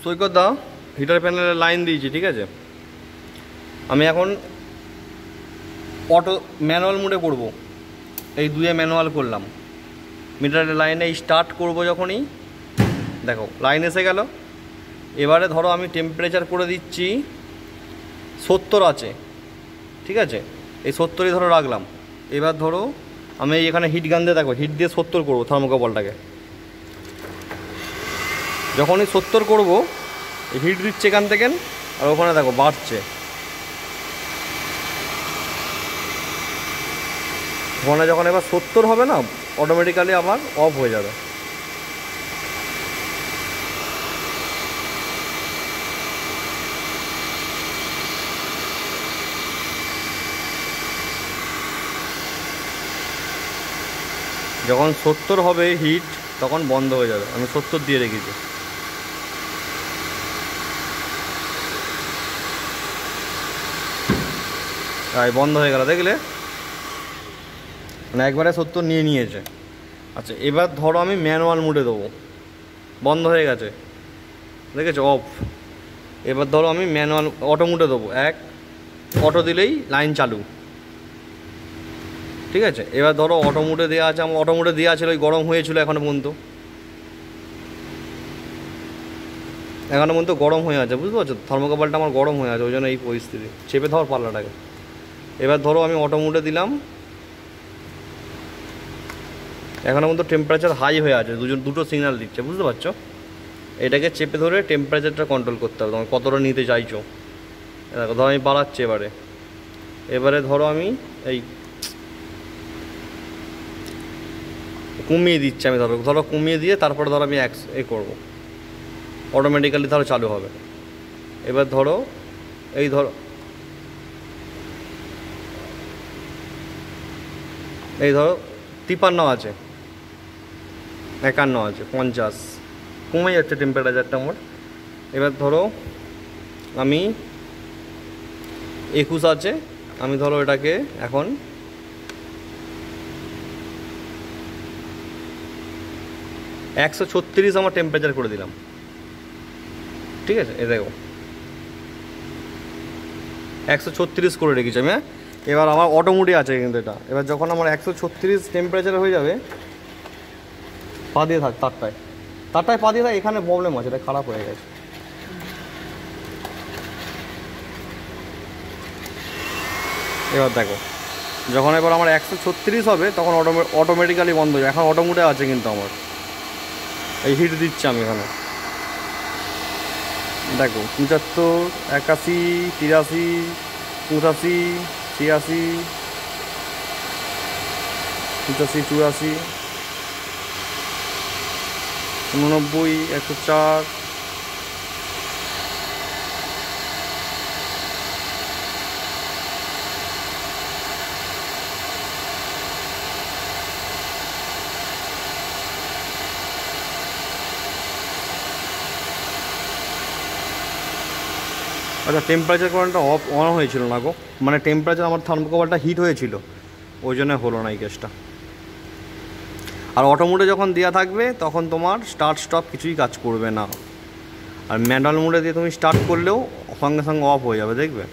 সৈকত দা heater প্যানেলে line দিয়েছি, ঠিক আছে। আমি এখন অটো ম্যানুয়াল মোডে করব। এই দুয়ে ম্যানুয়াল করলাম। মিটারের লাইনে স্টার্ট করব যখনই, দেখো লাইন এসে গেল। এবারে ধরো আমি টেম্পারেচার করে দিচ্ছি 70 আছে, ঠিক আছে। এই 70ই ধরো রাখলাম। এবার ধরো আমি এখানে হিট গান দিয়ে, দেখো হিট দিয়ে 70 করবো থার্মোকাপলটাকে। যখনই 70 করবো হিট দিচ্ছে এখান থেকে, আর ওখানে দেখো বাড়ছে। ওখানে যখন এবার 70 হবে না, অটোমেটিক্যালি আবার অফ হয়ে যাবে। যখন 70 হবে হিট, তখন বন্ধ হয়ে যাবে। আমি 70 দিয়ে রেখেছি। তাই বন্ধ হয়ে গেল, দেখলে মানে একবারে 70 নিয়ে নিয়েছে। আচ্ছা, এবার ধরো আমি ম্যানুয়াল মোডে দেবো। বন্ধ হয়ে গেছে, দেখেছো অফ। এবার ধরো আমি ম্যানুয়াল অটো মোডে দেবো। অটো দিলেই লাইন চালু, ঠিক আছে। এবার ধরো অটো মোডে দেওয়া আছে, আমার অটো মোডে দেওয়া ছিল, ওই গরম হয়েছিল এখনো পর্যন্ত গরম হয়ে আছে, বুঝতে পারছো। থার্মোকাপলটা আমার গরম হয়ে আছে, ওই জন্য এই পরিস্থিতি। চেপে ধর পাল্লাটাকে। এবার ধরো আমি অটো মোডে দিলাম। এখনো পর্যন্ত টেম্পারেচার হাই হয়ে আছে, দুটো সিগন্যাল দিচ্ছে, বুঝতে পারছো। এটাকে চেপে ধরে টেম্পারেচারটা কন্ট্রোল করতে হবে, তোমার কতটা নিতে চাইছো। দেখো ধরো আমি বাড়াচ্ছি। এবারে ধরো আমি এই কমিয়ে দিচ্ছি। আমি ধরো কমিয়ে দিয়ে তারপরে ধরো আমি করবো, অটোমেটিক্যালি ধরো চালু হবে। এবার ধরো এই ধরো 53 আছে, 51 আছে, 50, কমে যাচ্ছে টেম্পারেচারটা আমার। এবার ধরো আমি 21 আছে, আমি ধরো এটাকে এখন 136 আমার টেম্পারেচার করে দিলাম, ঠিক আছে। এ দেখো 136 করে রেখেছি আমি। এবার আমার অটো মোডে আছে কিন্তু এটা। এবার যখন আমার 136 টেম্পারেচার হয়ে যাবে, পা দিয়ে থাক তারটায় পা দিয়ে থাক। এখানে প্রবলেম আছে, এটা খারাপ হয়ে গেছে। এবার দেখো যখন এবার আমার 136 হবে, তখন অটোমেটিক্যালি বন্ধ হয়ে যায়। এখন অটো মোডে আছে কিন্তু আমার, এই হিট দিচ্ছে আমি এখানে। দেখো 75, 81, 83, 85, 86, 85, 84, 89, 104। আচ্ছা, টেম্পারেচার কন্ট্রোলটা অন হয়েছিল না গো, মানে টেম্পারেচার আমার থার্মোকাপলটা হিট হয়েছিল, ওই জন্য হলো না এই কেসটা। আর অটো মোডে যখন দেওয়া থাকবে, তখন তোমার স্টার্ট স্টপ কিছুই কাজ করবে না। আর ম্যানুয়াল মোডে দিয়ে তুমি স্টার্ট করলেও সঙ্গে সঙ্গে অফ হয়ে যাবে, দেখবে।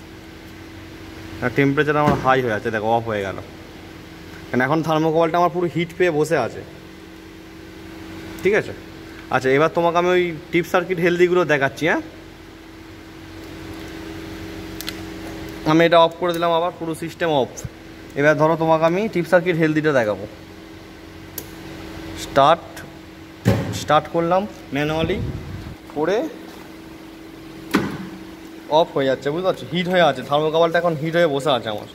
আর টেম্পারেচার আমার হাই হয়ে আছে, দেখো অফ হয়ে গেল। কারণ এখন থার্মোকাপলটা আমার পুরো হিট পেয়ে বসে আছে, ঠিক আছে। আচ্ছা, এবার তোমাকে আমি ওই টিপ সার্কিট হেলদিগুলো দেখাচ্ছি। হ্যাঁ, আমি এটা অফ করে দিলাম, আবার পুরো সিস্টেম অফ। এবার ধরো তোমাকে আমি টিপ সার্কিট হেলদিটা দেখাবো। স্টার্ট করলাম ম্যানুয়ালি করে, অফ হয়ে যাচ্ছে, বুঝতে পারছো। হিট হয়ে আছে থার্মোকাপলটা, এখন হিট হয়ে বসে আছে আমার।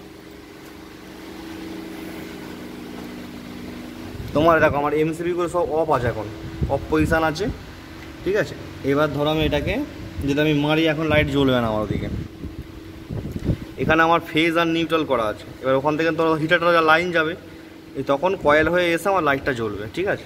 তোমার দেখো আমার এমসিবিগুলো সব অফ আছে, এখন অফ পজিশান আছে, ঠিক আছে। এবার ধরো আমি এটাকে যেটা আমি মারি, এখন লাইট জ্বলবে না আমার ওদিকে। এখানে আমার ফেজ আর নিউট্রাল করা আছে। এবার ওখান থেকে তো হিটারটা লাইন যাবে, তখন কয়েল হয়ে এসে আমার লাইটটা জ্বলবে, ঠিক আছে।